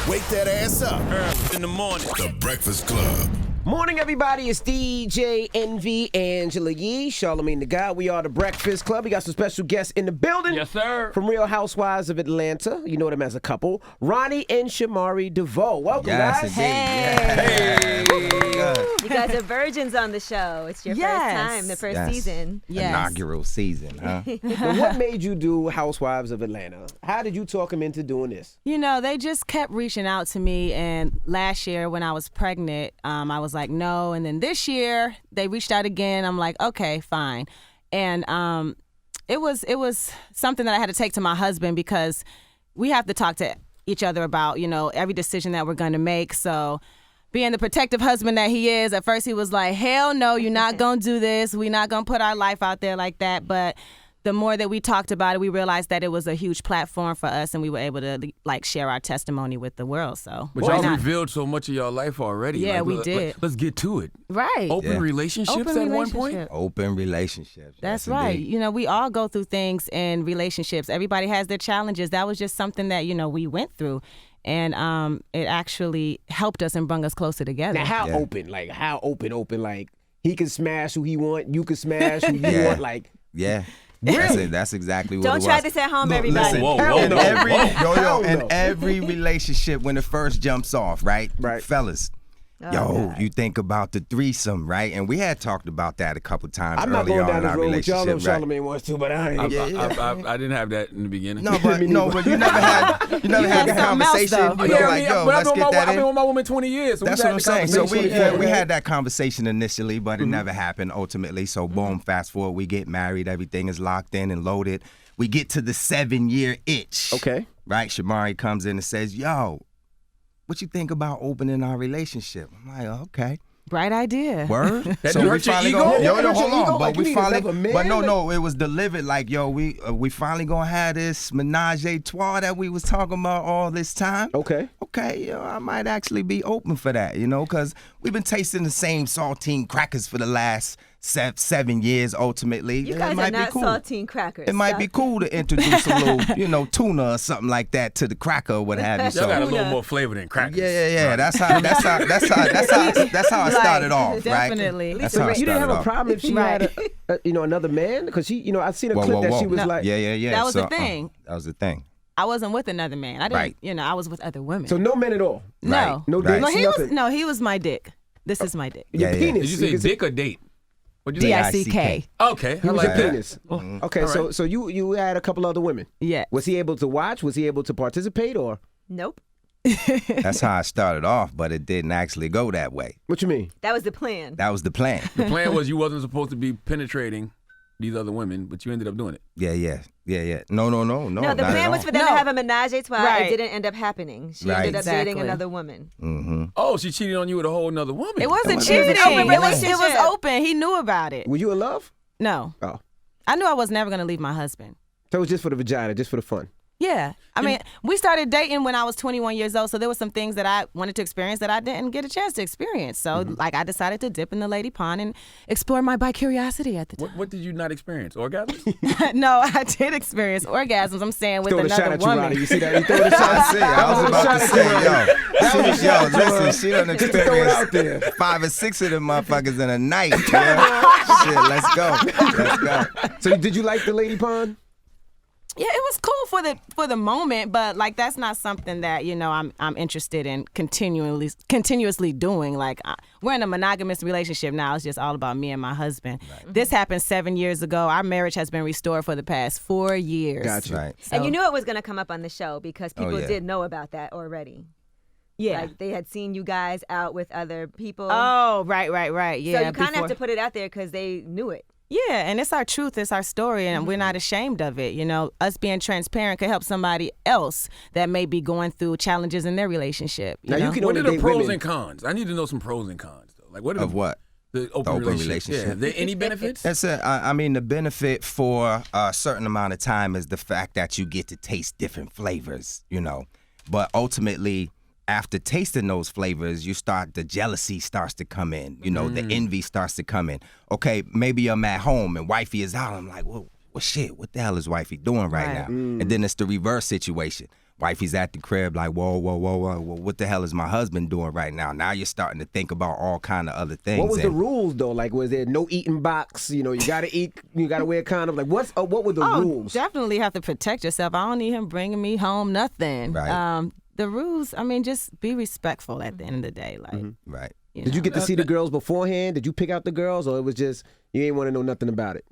Wake that ass up. In the morning. The Breakfast Club. Morning, everybody. It's DJ Envy, Angela Yee, Charlamagne the God. We are the Breakfast Club. We got some special guests in the building. Yes, sir. From Real Housewives of Atlanta. You know them as a couple. Ronnie and Shamari DeVoe. Welcome, guys. Hey. You guys are virgins on the show. It's your first time, the first season. Inaugural season, huh? But what made you do Housewives of Atlanta? How did you talk them into doing this? You know, they just kept reaching out to me, and last year when I was pregnant, I was like, no. And then this year, they reached out again. I'm like, okay, fine. And it was something that I had to take to my husband because we have to talk to each other about, you know, every decision that we're going to make. So being the protective husband that he is, at first he was like, hell no, you're not going to do this. We're not going to put our life out there like that. But the more that we talked about it, we realized that it was a huge platform for us, and we were able to like share our testimony with the world. So, but y'all revealed so much of your life already. Yeah, like, we did. Let's get to it. Right. Open relationships at one point. Open relationships. That's yes, right. Indeed. You know, we all go through things in relationships. Everybody has their challenges. That was just something that, you know, we went through. And it actually helped us and brought us closer together. Now, how open? Like, how open? Like, he can smash who he want, you can smash who you want, like. Yeah. Really? That's exactly what Don't it was. try this at home, everybody. Listen, in every relationship, when it first jumps off, right? Fellas, you think about the threesome, right? And we had talked about that a couple times early on in our relationship. I'm not going down this road with y'all. Charlamagne wants to, but I ain't. I didn't have that in the beginning. No, but you never had the conversation. Let's get that in. I've been with my woman 20 years. So that's what I'm saying. So we had that conversation initially, but it never happened ultimately. So boom, fast forward, we get married. Everything is locked in and loaded. We get to the 7-year itch. Okay. Right? Shamari comes in and says, yo, what you think about opening our relationship? I'm like, okay. Bright idea. Word. That so we finally hold on. But we finally, no, it was delivered like, yo, we finally gonna have this menage a trois that we was talking about all this time. Okay, I might actually be open for that, you know, because we've been tasting the same saltine crackers for the last 7 years. Ultimately, you guys are not saltine crackers. It might be cool to introduce a little, you know, tuna or something like that to the cracker or what have you. Y'all got a little more flavor than crackers. Yeah. That's how it started off, Definitely. Right? That's how it started off. You didn't have a problem if she had another man, because she, I've seen a clip that she was like, yeah. That was the thing. That was the thing. I wasn't with another man. I didn't, I was with other women. So no men at all. No, no dates. He was my dick. This is my dick. Your penis. Did you say dick or date? What'd you say? DICK. Okay. He was like your penis. Okay, right. so you had a couple other women. Yeah. Was he able to watch? Was he able to participate or? Nope. That's how I started off, but it didn't actually go that way. What you mean? That was the plan. That was the plan. The plan was you wasn't supposed to be penetrating these other women, but you ended up doing it. Yeah. No. No, the plan was for them to have a menage a trois. Right. It didn't end up happening. She ended up dating another woman. Mm-hmm. Oh, she cheated on you with a whole nother woman. It wasn't cheating. It was open. He knew about it. Were you in love? No. Oh. I knew I was never going to leave my husband. So it was just for the vagina, just for the fun? Yeah. I mean, we started dating when I was 21 years old, so there were some things that I wanted to experience that I didn't get a chance to experience. So, I decided to dip in the lady pond and explore my bi-curiosity at the time. What did you not experience? Orgasms? No, I did experience orgasms, I'm saying, with another woman. You see that? You throw the shot. I was about to say, listen, she done experienced 5 or 6 of them motherfuckers in a night. Shit, let's go. So did you like the lady pond? Yeah, it was cool for the moment, but like that's not something that I'm interested in continuously doing. Like we're in a monogamous relationship now. It's just all about me and my husband. Right. This happened 7 years ago. Our marriage has been restored for the past 4 years. Gotcha. Right. So, and you knew it was going to come up on the show because people did know about that already. Yeah. Like they had seen you guys out with other people. Oh, right. Yeah. So you kind of have to put it out there because they knew it. Yeah, and it's our truth, it's our story, and we're not ashamed of it. You know, us being transparent could help somebody else that may be going through challenges in their relationship. What are the pros and cons? I need to know some pros and cons, though. Like, what are what? The open relationship. Yeah. Are there any benefits? That's it. I mean, the benefit for a certain amount of time is the fact that you get to taste different flavors, But ultimately, after tasting those flavors, the jealousy starts to come in. The envy starts to come in. Okay, maybe I'm at home and wifey is out. I'm like, well, shit, what the hell is wifey doing right now? And then it's the reverse situation. wifey's at the crib like, whoa, what the hell is my husband doing right now? Now you're starting to think about all kind of other things. What was the rules though? Like, was there no eating box? You gotta eat, you gotta wear a condom. Like, what were the rules? Definitely have to protect yourself. I don't need him bringing me home nothing. Right. The rules, just be respectful at the end of the day. Like, right. Did you get to see the girls beforehand? Did you pick out the girls, or it was just you ain't want to know nothing about it?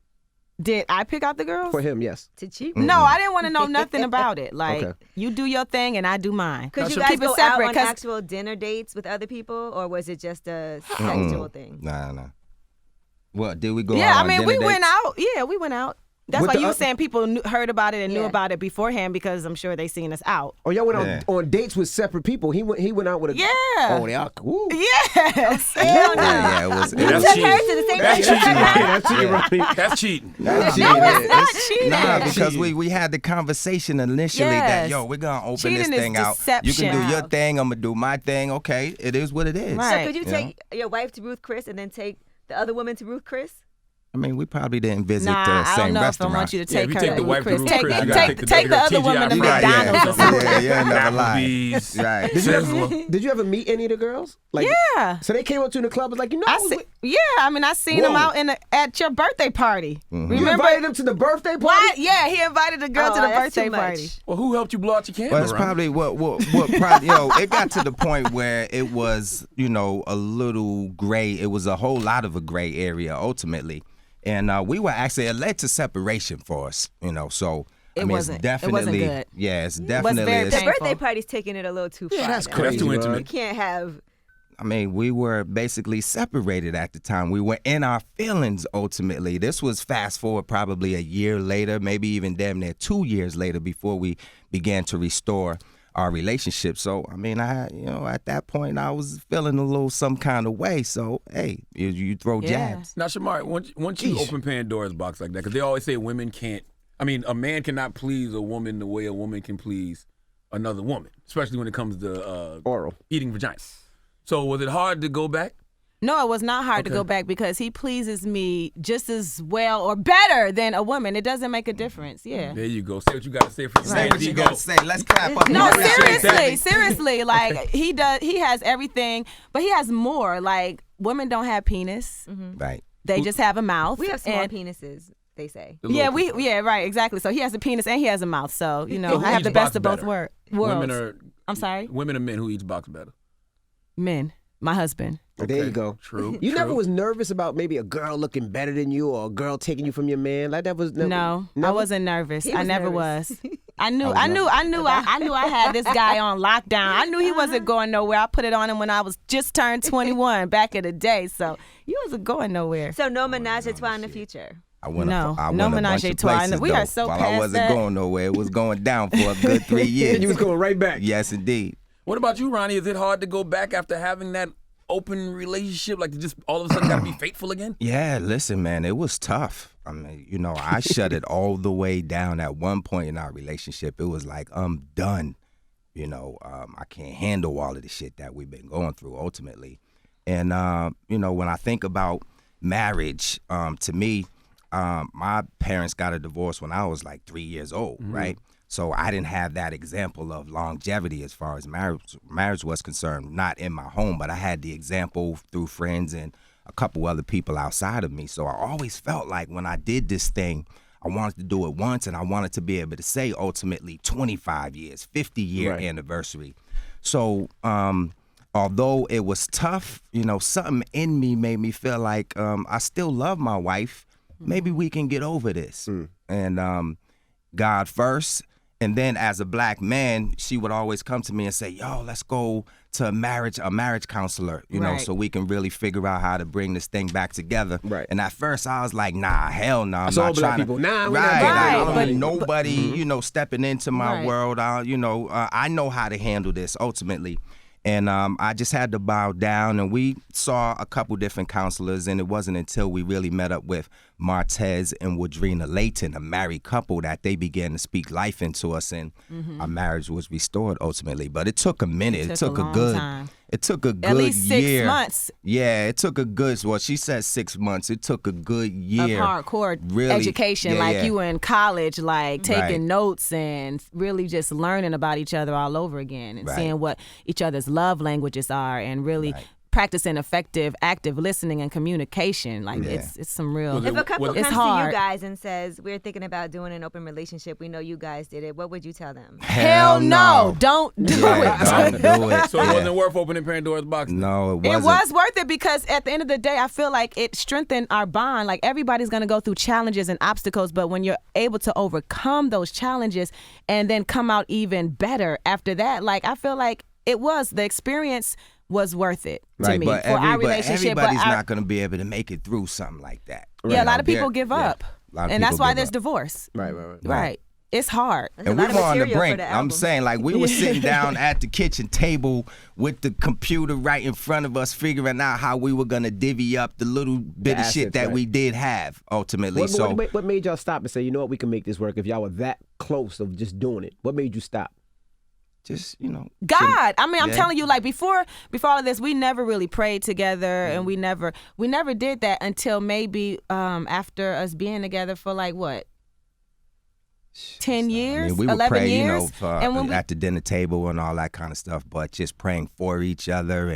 Did I pick out the girls? For him, yes. To cheat? No, I didn't want to know nothing about it. Like, you do your thing and I do mine. Could you guys go out on actual dinner dates with other people, or was it just a sexual thing? Nah. What, did we go out on dinner we dates? went out. Yeah, we went out. That's why you were saying people heard about it and knew Yeah. about it beforehand because I'm sure they seen us out. Oh, y'all went on dates with separate people. He went out with a... Yeah. Oh, they are cool. Yes. Hell no. Yeah, it was. You That's took cheating. her to the same That's place. cheating, Ronnie. That's cheating. That's No, it's not It's- cheating. Nah, because we had the conversation initially that, Yes. we're going to open Cheating this is thing out. You can do deception. your thing, I'm going to do my thing. Okay, it is what it is. Right. So could you take your wife to Ruth Chris and then take the other woman to Ruth Chris? I mean, we probably didn't visit Nah, the I same don't know restaurant. if I want you to Yeah, take if you her take to the wife to Ruth Ruth Chris. Chris, you Take gotta take the other woman to TGI. McDonald's or something. Yeah, you're never lying. Applebee's. Right. Sizzler. Did you ever meet any of the girls? Like, Yeah. So they came up to you in the club and was like, I was with- I seen him Whoa. out at your birthday party. You Remember? invited them to the birthday party? What? Yeah, he invited the girl to the that's birthday too much. party. Well, who helped you blow out your camera? Well, it's probably what probably, it got to the point where it was, a little gray. It was a whole lot of a gray area ultimately. And we were actually, it led to separation for us, so. It wasn't- it's definitely, it wasn't good. Yeah, it's was definitely. very The painful. birthday party's taking it a little too far. Yeah, that's now. crazy. That's too bro. intimate. You can't have... I mean, we were basically separated at the time. We were in our feelings ultimately. This was fast forward probably a year later, maybe even damn near 2 years later before we began to restore our relationship. So, I mean, at that point, I was feeling a little some kind of way. So, hey, you throw jabs. Now, Shamari, once you open Pandora's box like that, because they always say a man cannot please a woman the way a woman can please another woman, especially when it comes to Oral. eating vagina. So was it hard to go back? No, it was not hard to go back because he pleases me just as well or better than a woman. It doesn't make a difference. Yeah. There you go. Say what you got to say for Say what you got to say. Let's clap up. No, Appreciate seriously. Like he has everything, but he has more. Like women don't have penis. Right. They just have a mouth. We have small and- penises, they say. Right, exactly. So he has a penis and he has a mouth. So, Who I have eats the best box of both better? worlds. I'm sorry? Women or men who eats box better? Men. My husband. There you go. True. You true. never was nervous about maybe a girl looking better than you or a girl taking you from your man? Like that was never, No, I never? wasn't nervous. He I was never nervous. was. I knew I had this guy on lockdown. I knew he wasn't going nowhere. I put it on him when I was just turned 21 back in the day. So he wasn't going nowhere. So no menage a trois in the future? I went No, I no went a menage bunch a of trois. places, We are though. so While past I wasn't that. going nowhere, it was going down for a good 3 years. And you was going right back. Yes, indeed. What about you, Ronnie? Is it hard to go back after having that open relationship? Like, just all of a sudden got to be faithful again? Yeah, listen, man, it was tough. I mean, I shut it all the way down at one point in our relationship. It was like, I'm done. I can't handle all of the shit that we've been going through ultimately. And, when I think about marriage, to me, my parents got a divorce when I was like 3 years old, right? So I didn't have that example of longevity as far as marriage was concerned, not in my home, but I had the example through friends and a couple other people outside of me. So I always felt like when I did this thing, I wanted to do it once and I wanted to be able to say ultimately 25 years, 50-year anniversary. So although it was tough, something in me made me feel like I still love my wife. Maybe we can get over this. And God first. And then as a black man, she would always come to me and say, yo, let's go to a marriage counselor, so we can really figure out how to bring this thing back together. Right. And at first I was like, nah, hell no. I'm So all not black trying people, to. nah, we're not right. doing I that. don't Right, need nobody, stepping into my Right. world. I know how to handle this ultimately. And I just had to bow down, and we saw a couple different counselors, and it wasn't until we really met up with Martez and Woodrina Layton, a married couple, that they began to speak life into us, and our marriage was restored ultimately. But it took a minute. It took a long good. time. It took a good at least 6 year. months. Yeah, it took a good. Well, she said 6 months. It took a good year of hardcore really, education, you were in college, like taking notes and really just learning about each other all over again and seeing what each other's love languages are and really practicing effective, active listening and communication. Like it's some real. If a couple comes hard. to you guys and says, we're thinking about doing an open relationship, we know you guys did it, what would you tell them? Hell no. Don't do it. Don't do it. So it wasn't worth opening Pandora's box? No, it wasn't. It was worth it because at the end of the day, I feel like it strengthened our bond. Like everybody's going to go through challenges and obstacles, but when you're able to overcome those challenges and then come out even better after that, like I feel like the experience was worth it to me but for our relationship. Everybody's not going to be able to make it through something like that. Yeah, a lot of people give up. And that's why there's divorce. Right. It's hard. And we were on the brink. I'm saying, like, we were sitting down at the kitchen table with the computer right in front of us, figuring out how we were going to divvy up the little bit of shit that we did have, ultimately. What made y'all stop and say, you know what, we can make this work if y'all were that close of just doing it? What made you stop? Just, God. I mean, I'm telling you, like before all of this, we never really prayed together, and we never did that until maybe after us being together for like what? 10 years, I mean, we would 11 pray, years, and at the dinner table and all that kind of stuff, but just praying for each other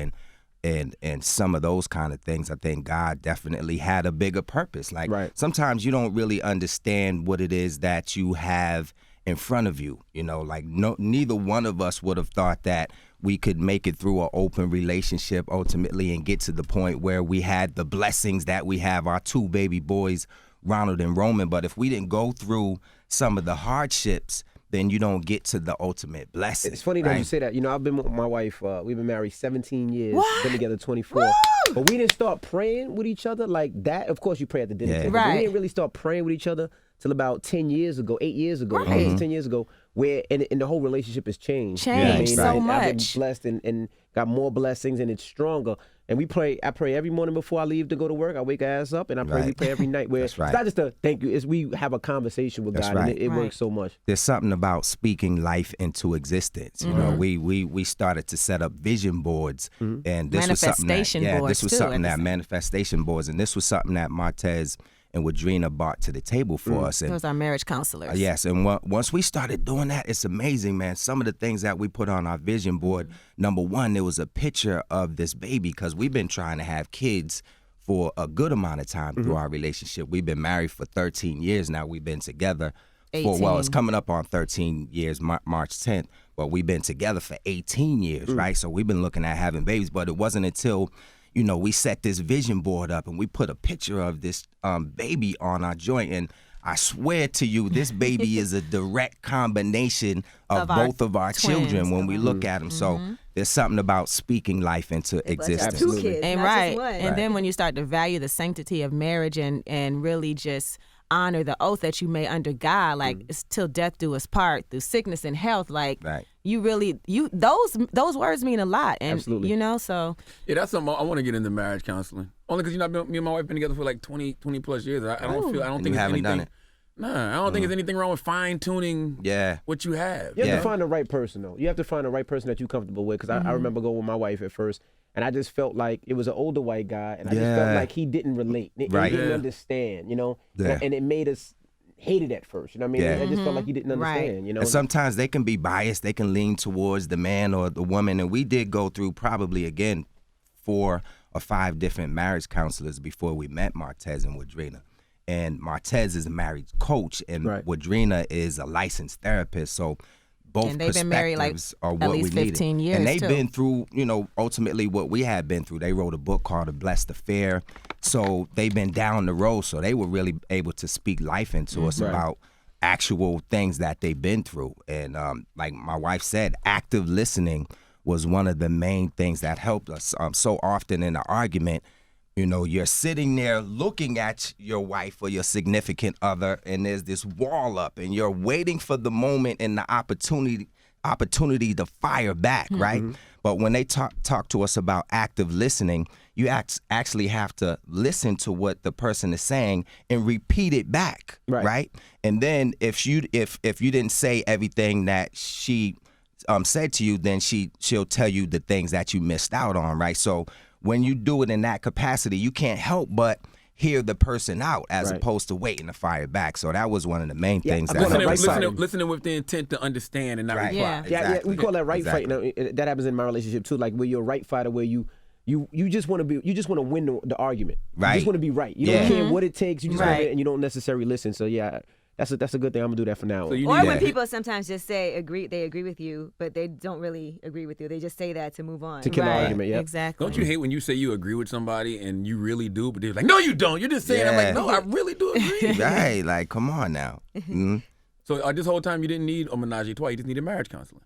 and some of those kind of things, I think God definitely had a bigger purpose. Like sometimes you don't really understand what it is that you have in front of you, like neither one of us would have thought that we could make it through an open relationship ultimately and get to the point where we had the blessings that we have, our 2 baby boys, Ronald and Roman. But if we didn't go through some of the hardships, then you don't get to the ultimate blessing. It's funny that you say that. I've been with my wife, we've been married 17 years, been together 24. Woo! But we didn't start praying with each other like that. Of course, you pray at the dinner table. But we didn't really start praying with each other till about 10 years ago, 8 years ago, 10 years ago, where and the whole relationship has changed. So much. I've been blessed and got more blessings, and it's stronger. And I pray every morning before I leave to go to work. I wake our ass up and we pray every night. Where it's not just a thank you, it's we have a conversation with God, and it works so much. There's something about speaking life into existence. We started to set up vision boards, and this was something that manifestation boards, and this was something that Martez and Wadrina brought to the table for us. And those are marriage counselors. Yes, and once we started doing that, it's amazing, man. Some of the things that we put on our vision board, number one, there was a picture of this baby, because we've been trying to have kids for a good amount of time through our relationship. We've been married for 13 years now. We've been together for, it's coming up on 13 years, March 10th, but we've been together for 18 years, right? So we've been looking at having babies, but it wasn't until we set this vision board up and we put a picture of this baby on our joint. And I swear to you, this baby is a direct combination of both of our children when we look at them. So there's something about speaking life into existence. Two kids, and and then when you start to value the sanctity of marriage and really just honor the oath that you made under God, like it's till death do us part, through sickness and health, like you really those words mean a lot, and so that's something I want to get into, marriage counseling, only because me and my wife been together for like 20 plus years. I don't think it's anything. Done it. Nah, I don't think there's anything wrong with fine tuning what you have. You have to find the right person, though. You have to find the right person that you're comfortable with. Because I remember going with my wife at first, and I just felt like it was an older white guy, and I just felt like he didn't relate. He didn't understand, and it made us hate it at first. You know what I mean? I just felt like he didn't understand, And sometimes they can be biased. They can lean towards the man or the woman. And we did go through probably, again, 4 or 5 different marriage counselors before we met Martez and Wadrina. And Martez is a married coach, and Wadrina is a licensed therapist. So both they've been married like are what at least 15 years, and they've been through, ultimately what we had been through. They wrote a book called A Blessed Affair. So they've been down the road. So they were really able to speak life into us about actual things that they've been through. And like my wife said, active listening was one of the main things that helped us. So often in an argument, you're sitting there looking at your wife or your significant other, and there's this wall up, and you're waiting for the moment and the opportunity to fire back, right? But when they talk to us about active listening, you actually have to listen to what the person is saying and repeat it back, right? And then if you didn't say everything that she said to you, then she'll tell you the things that you missed out on, right? So when you do it in that capacity, you can't help but hear the person out as opposed to waiting to fire back. So that was one of the main things. Listening with the intent to understand and not reply. Yeah, Exactly. we call that right fight. Now, that happens in my relationship too. Like where you're a right fighter, where you just want to win the argument. Right. You just want to be right. You don't care what it takes. You just want to, and you don't necessarily listen. So yeah. That's a good thing. I'm gonna do that for now. So when people sometimes just say they agree with you, but they don't really agree with you. They just say that to move on. To kill the argument, yeah. Exactly. Don't you hate when you say you agree with somebody and you really do, but they're like, no, you don't. You're just saying. I'm like, no, I really do agree. Right, like, come on now. Mm-hmm. So this whole time you didn't need a menage a trois. You just needed marriage counseling.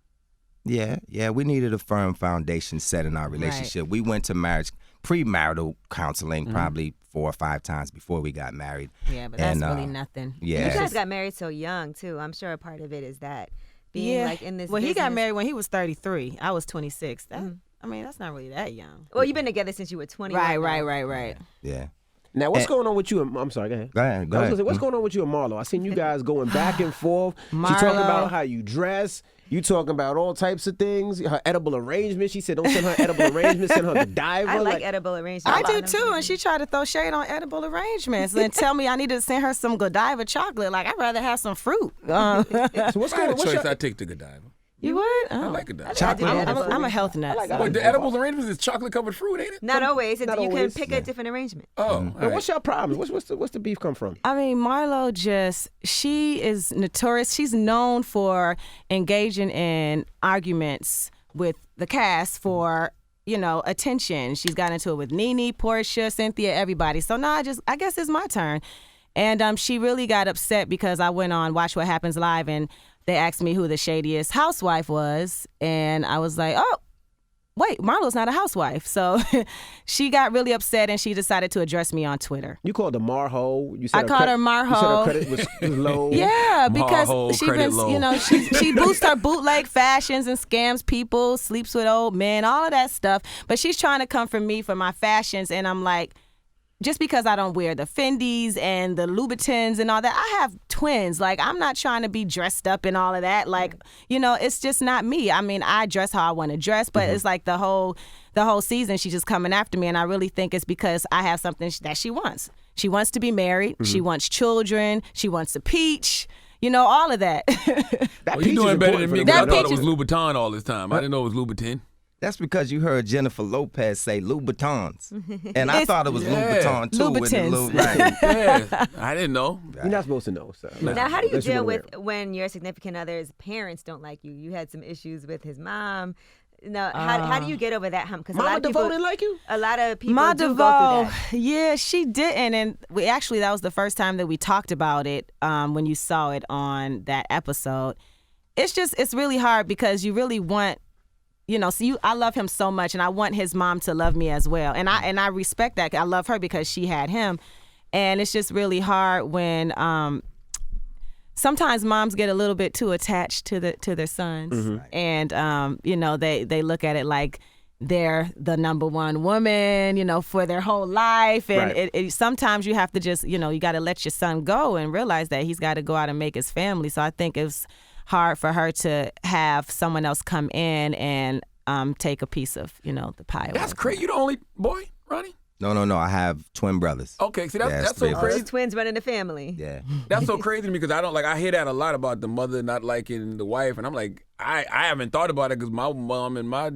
Yeah, we needed a firm foundation set in our relationship. We went to premarital counseling probably 4 or 5 times before we got married. Yeah, but that's really nothing. Yeah. You guys got married so young too. I'm sure a part of it is that being like in this. Well, business. he got married when he was 33. I was 26. I mean, that's not really that young. Well, you've been together since you were 20. Right. Yeah. Now, what's going on with you? I'm sorry, go ahead. Go ahead. I was gonna say, what's going on with you and Marlo? I seen you guys going back and forth. She talking about how you dress. You talking about all types of things. Her edible arrangement. She said, don't send her edible arrangement. Send her the diver. I like edible arrangements. I do too, and she tried to throw shade on edible arrangements and tell me I need to send her some Godiva chocolate. Like, I'd rather have some fruit. So what's going on? I take the Godiva. You would? I like Godiva. Chocolate. I'm a health nut. Wait, the edible arrangements is chocolate covered fruit, ain't it? Not always. Not you always. can pick a different arrangement. Oh, But what's your problem? What's the beef come from? I mean, Marlo she is notorious. She's known for engaging in arguments with the cast for, attention. She's got into it with Nene, Portia, Cynthia, everybody. So now I guess it's my turn. And she really got upset because I went on Watch What Happens Live and they asked me who the shadiest housewife was. And I was like, oh, wait, Marlo's not a housewife. So she got really upset and she decided to address me on Twitter. You called her Marho. I called her Marho. You said her credit was low. Yeah, because Marho, she boosts her bootleg fashions and scams people, sleeps with old men, all of that stuff. But she's trying to come for me for my fashions. And I'm like, just because I don't wear the Fendis and the Louboutins and all that, I have twins. Like, I'm not trying to be dressed up and all of that. Like, it's just not me. I mean, I dress how I want to dress, but it's like the whole season she's just coming after me. And I really think it's because I have something that she wants. She wants to be married. She wants children. She wants a peach. All of that. You're doing better than me because I thought it was Louboutin all this time. I didn't know it was Louboutin. That's because you heard Jennifer Lopez say Louboutins. And I thought it was Louboutin, too. Louboutins. Yeah, I didn't know. You're not supposed to know. So. Now, how do you deal with when your significant other's parents don't like you? You had some issues with his mom. No, how do you get over that hump? Because Mama DeVoe didn't like you? A lot of people Ma do DeVoe, go through that. yeah, she didn't. And that was the first time that we talked about it when you saw it on that episode. It's really hard because you really want, I love him so much, and I want his mom to love me as well. And I respect that. I love her because she had him. And it's just really hard when sometimes moms get a little bit too attached to their sons. And they look at it like they're the number one woman, for their whole life. And it sometimes you have to just, you got to let your son go and realize that he's got to go out and make his family. So I think it's hard for her to have someone else come in and take a piece of, the pie. That's crazy. You the only boy, Ronnie? No. I have twin brothers. Okay, see, that's so crazy. Twins running the family. Yeah. That's so crazy to me because I hear that a lot about the mother not liking the wife, and I'm like, I haven't thought about it because my mom and my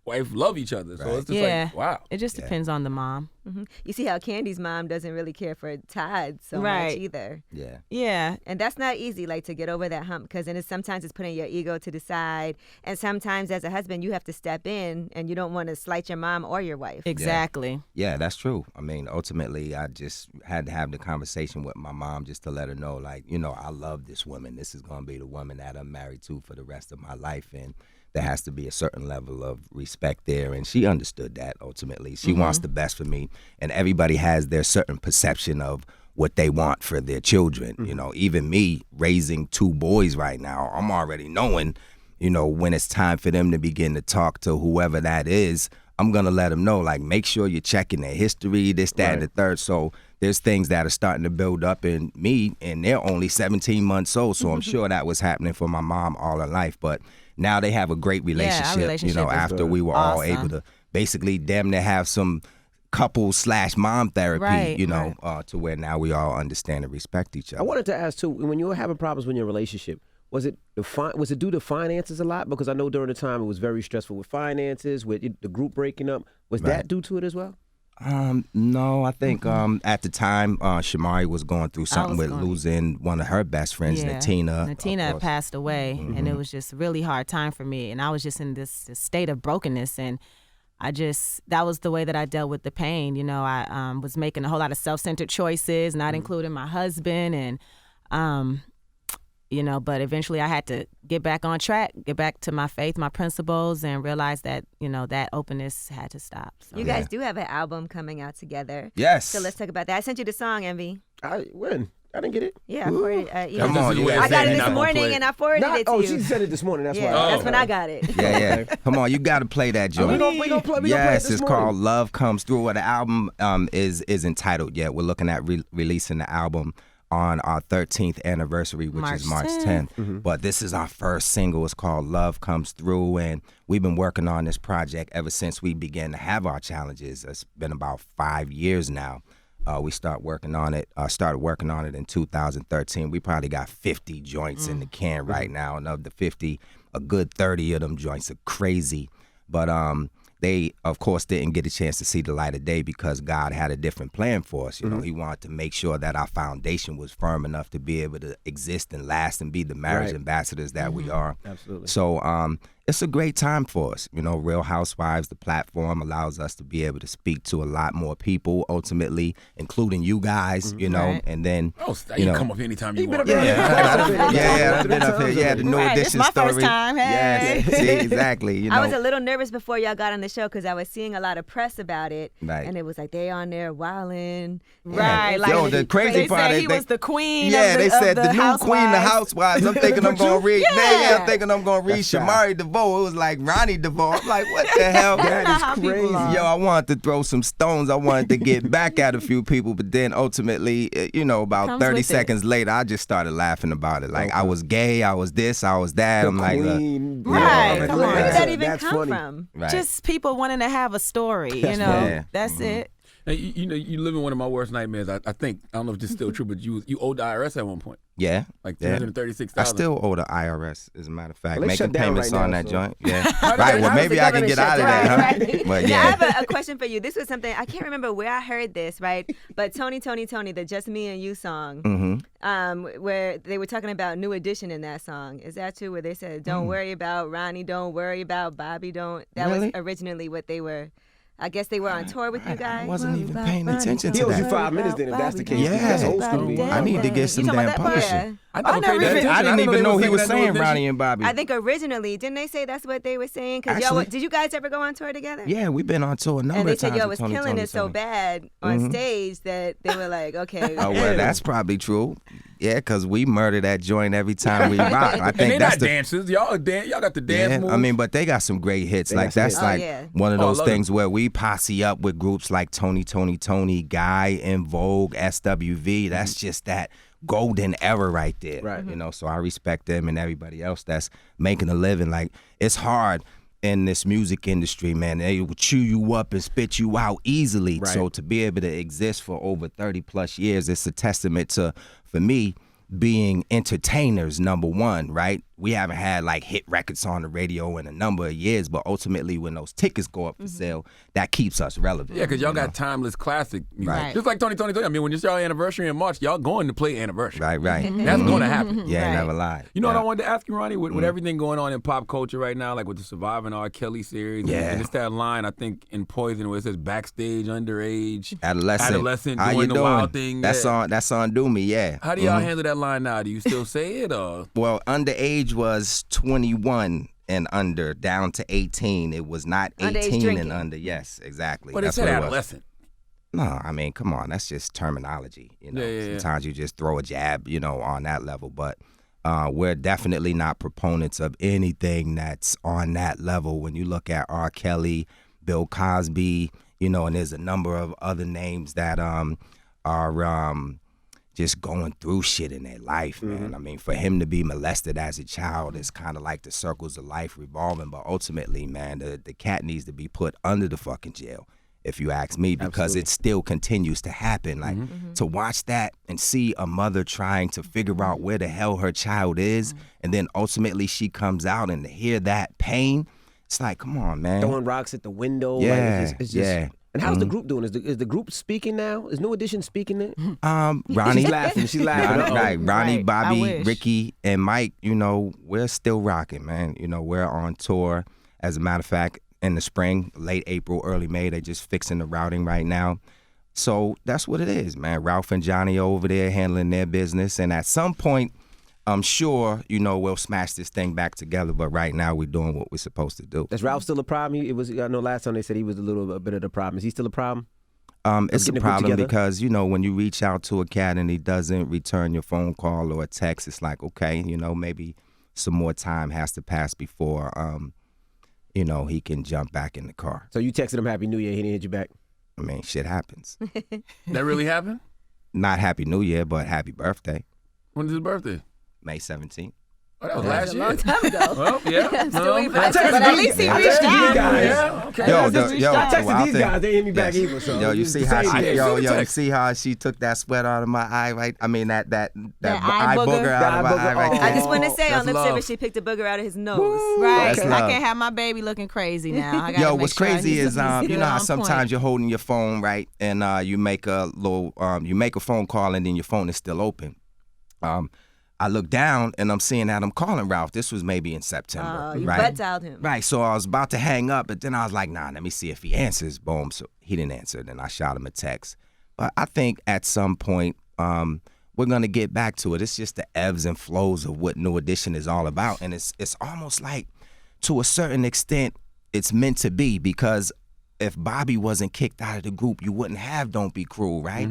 wife love each other. So it's just like, wow. It just depends on the mom. Mm-hmm. You see how Candy's mom doesn't really care for Todd so much either. Yeah. Yeah. And that's not easy, like, to get over that hump, because then sometimes it's putting your ego to the side. And sometimes as a husband, you have to step in and you don't want to slight your mom or your wife. Exactly. Yeah, that's true. I mean, ultimately, I just had to have the conversation with my mom just to let her know, like, I love this woman. This is going to be the woman that I'm married to for the rest of my life. And there has to be a certain level of respect there. And she understood that ultimately. She wants the best for me. And everybody has their certain perception of what they want for their children. Even me raising 2 boys right now, I'm already knowing, when it's time for them to begin to talk to whoever that is, I'm going to let them know, like, make sure you're checking their history, this, that, and the third. So there's things that are starting to build up in me, and they're only 17 months old. So I'm sure that was happening for my mom all her life. But now they have a great relationship. relationship is after we were all able to basically damn near have some couple/mom therapy, to where now we all understand and respect each other. I wanted to ask too, when you were having problems with your relationship, was it due to finances a lot? Because I know during the time it was very stressful with finances, with the group breaking up. Was that due to it as well? No, I think at the time Shamari was going through something with losing one of her best friends, Natina. Natina passed away, and it was just a really hard time for me. And I was just in this state of brokenness, and that was the way that I dealt with the pain. I was making a whole lot of self-centered choices, not including my husband, and but eventually I had to get back on track, get back to my faith, my principles, and realize that, that openness had to stop. So. You guys do have an album coming out together. Yes. So let's talk about that. I sent you the song, Envy. When? I didn't get it. Yeah, I forwarded it. Come on, I got it this morning, and I forwarded it to you. She said it this morning. That's why. That's when I got it. Yeah. Come on, you got to play that joint. We gonna play Yes, it it's called Love Comes Through. The album is entitled yet. We're looking at releasing the album on our 13th anniversary, which is March 10th. Mm-hmm. But this is our first single. It's called Love Comes Through, and we've been working on this project ever since we began to have our challenges. It's been about 5 years now. We started working on it in 2013. We probably got 50 joints in the can right now, and of the 50, a good 30 of them joints are crazy. But they, of course, didn't get a chance to see the light of day because God had a different plan for us. He wanted to make sure that our foundation was firm enough to be able to exist and last and be the marriage ambassadors that we are. Absolutely. So it's a great time for us. Real Housewives, the platform allows us to be able to speak to a lot more people, ultimately, including you guys, and then, you can come up anytime you want. I've been up here. Yeah, the New Edition this is my story. First time. Hey. Yes, see, exactly. I was a little nervous before y'all got on the show because I was seeing a lot of press about it. Right. And it was like, they on there wilding. Right. Like, the crazy part said is he was the queen they said the new housewives. queen of housewives. I'm thinking I'm going to read. I'm thinking I'm going to read Shamari DeVoe. It was like Ronnie DeVoe. I'm like, what the hell? That is crazy. Yo, I wanted to throw some stones. I wanted to get back at a few people, but then ultimately, about Comes 30 with seconds later, I just started laughing about it. Like, I was gay, I was this, I was that. I'm like, queen. Right. Come on. Where did that even That's come funny. from? Right. Just people wanting to have a story, That's it. And you live in one of my worst nightmares. I think, I don't know if this is still true, but you owed the IRS at one point. Yeah. Like yeah. $336,000. I still owe the IRS, as a matter of fact. Well, they Making shut down payments right on now, that so. joint. Yeah. Right. Well, maybe I can get out of that, huh? Right. But Yeah, I yeah. have a question for you. This was something, I can't remember where I heard this, right? But Tony, the Just Me and You song, where they were talking about New Edition in that song. Is that true? Where they said, don't worry about Ronnie, don't worry about Bobby, don't. That Really? was originally what they were. I guess they were on tour with you guys. I wasn't even paying attention He to owes you that. 5 minutes then if that's the case. Yeah. That's old school. I need to get some You talking damn about that part? publishing. I never paid attention. I didn't even know he was saying Ronnie. Ronnie and Bobby. I think originally, didn't they say that's what they were saying? Because Actually- did you guys ever go on tour together? Yeah, we've been on tour a number And they of said times. y'all with was Tony, killing Tony, it so Tony. bad on stage that they were like, okay. Oh, well, that's probably true. Yeah, because we murder that joint every time we rock. I And think they're that's not the dancers. Y'all got the dance moves. I mean, but they got some great hits. They Like got some that's hits. like yeah. one of Oh, I those love things where we posse up with groups like Tony, Guy, In Vogue, SWV. That's just that golden era right there. Right. So I respect them and everybody else that's making a living. Like, it's hard in this music industry, man. They will chew you up and spit you out easily. Right. So to be able to exist for over 30 plus years, it's a testament to, for me, being entertainers, number one, right? We haven't had like hit records on the radio in a number of years, but ultimately when those tickets go up for sale, that keeps us relevant. Yeah, because y'all got timeless classic music. Right. Just like Tony. I mean, when it's y'all anniversary in March, y'all going to play anniversary. Right. That's going to happen. Yeah, Right. never lied. You know what Yeah. I wanted to ask you, Ronnie? With everything going on in pop culture right now, like with the Surviving R. Kelly series, Yeah. and it's that line, I think, in Poison where it says backstage, underage, Adolescent, how doing you the doing? wild thing. That's on Do Me, yeah. How do y'all handle that line now? Do you still say it or? Well, underage was 21 and under, down to 18. It was not Underage 18 drinking. and under. Yes, exactly. But it That's said what it was. adolescent. No, I mean, come on, that's just terminology. Yeah. Sometimes you just throw a jab, on that level. But we're definitely not proponents of anything that's on that level. When you look at R. Kelly, Bill Cosby, and there's a number of other names that are just going through shit in their life, man. I mean, for him to be molested as a child is kind of like the circles of life revolving. But ultimately, man, the cat needs to be put under the fucking jail, if you ask me, because it still continues to happen. Like, to watch that and see a mother trying to figure out where the hell her child is, and then ultimately she comes out, and to hear that pain, it's like, come on, man. Throwing rocks at the window. Yeah, like, it's just, And how's the group doing? Is the group speaking now? Is New Edition speaking it? Ronnie. She's laughing. Right. Ronnie, Right. Bobby, Ricky, and Mike, you know, we're still rocking, man. You know, we're on tour. As a matter of fact, in the spring, late April, early May, they're just fixing the routing right now. So that's what it is, man. Ralph and Johnny over there handling their business. And at some point, I'm sure, you know, we'll smash this thing back together. But right now, we're doing what we're supposed to do. Is Ralph still a problem? I know last time they said he was a bit of the problem. Is he still a problem? It's a problem because, you know, when you reach out to a cat and he doesn't return your phone call or a text, it's like, okay, you know, maybe some more time has to pass before, you know, he can jump back in the car. So you texted him Happy New Year, he didn't hit you back? I mean, shit happens. That really happened? Not Happy New Year, but Happy Birthday. When is his birthday? May 17th. Oh, that was last year. A long time ago. Well, yeah. Still waiting for that texted text, but at least he I reached texted these out. guys. Yeah, okay. Yo, I texted these guys. They didn't hit me back Yes. either. So Yo, you see how I didn't see the you text. see how she took that sweat out of my eye, right? I mean that eye eye booger. booger out of my eye right Oh. there. I just want to say That's on lip love. service, she picked a booger out of his nose. Right. That's I love. can't have my baby looking crazy now. I gotta Yo, make what's sure crazy he's is you know still how on sometimes point. you're holding your phone, right, and you make a little you make a phone call and then your phone is still open. I look down and I'm seeing that I'm calling Ralph. This was maybe in September, You right? butt dialed him. Right, so I was about to hang up, but then I was like, nah, let me see if he answers. Boom, so he didn't answer. Then I shot him a text. But I think at some point we're gonna get back to it. It's just the ebbs and flows of what New Edition is all about, and it's almost like, to a certain extent, it's meant to be, because if Bobby wasn't kicked out of the group, you wouldn't have Don't Be Cruel, right?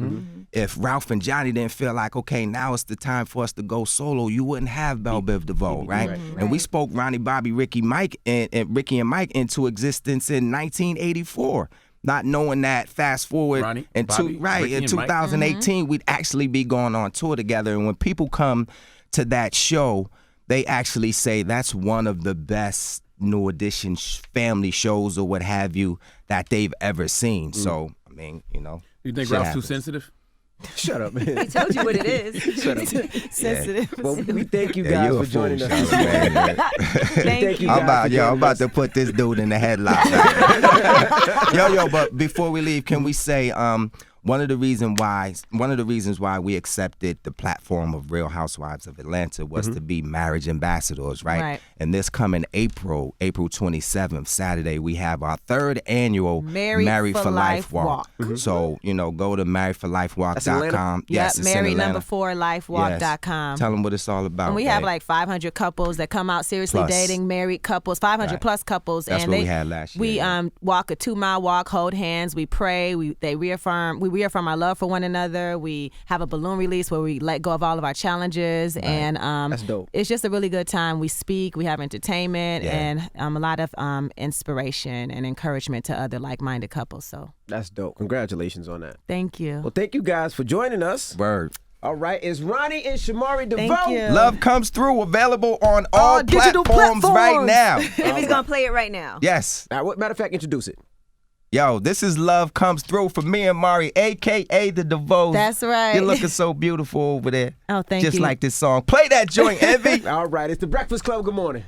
If Ralph and Johnny didn't feel like, okay, now it's the time for us to go solo, you wouldn't have Belle Biv DeVoe, right? And we spoke Ronnie, Bobby, Ricky, Mike, and Ricky and Mike into existence in 1984. Not knowing that, fast forward Ronnie, in Bobby, Ricky, in and Mike. 2018, we'd actually be going on tour together. And when people come to that show, they actually say that's one of the best New Edition family shows or what have you that they've ever seen. So, I mean, you know. You think shit Ralph's happens. too sensitive? Shut up, man. He told you what it is. Shut up. Sensitive. Well, we thank you Yeah, guys you for a fool, joining us. Charlamagne. Thank you I'm guys for joining about us. to put this dude in the headlock. Right? yo, but before we leave, can we say one of the reasons why we accepted the platform of Real Housewives of Atlanta was to be marriage ambassadors, right? Right. And this coming April 27th, Saturday, we have our 3rd annual Married for Life Walk. So, you know, go to marriedforlifewalk.com. Yes, it's in married Atlanta. 4lifewalk.com. Yes. Tell them what it's all about. And we have babe. like 500 couples that come out seriously Plus. dating, married couples, 500 Right. plus couples. That's and what we had last year, We yeah. walk a 2-mile walk, hold hands, we pray, we reaffirm our love for one another. We have a balloon release where we let go of all of our challenges, and That's dope. it's just a really good time. We speak, we have entertainment, Yeah. and a lot of inspiration and encouragement to other like-minded couples. So That's dope. Congratulations on that. thank you. Well, thank you guys for joining us. Word. All right, it's Ronnie and Shamari DeVoe. Thank you. Love Comes Through, available on all digital platforms right platforms. now. And he's going to play it right now. Yes. Now, matter of fact, introduce it. Yo, this is Love Comes Through for me and Mari, a.k.a. the DeVoes. That's right. You're looking so beautiful over there. Oh, thank Just you. like this song. Play that joint, Envy. All right, it's the Breakfast Club. Good morning.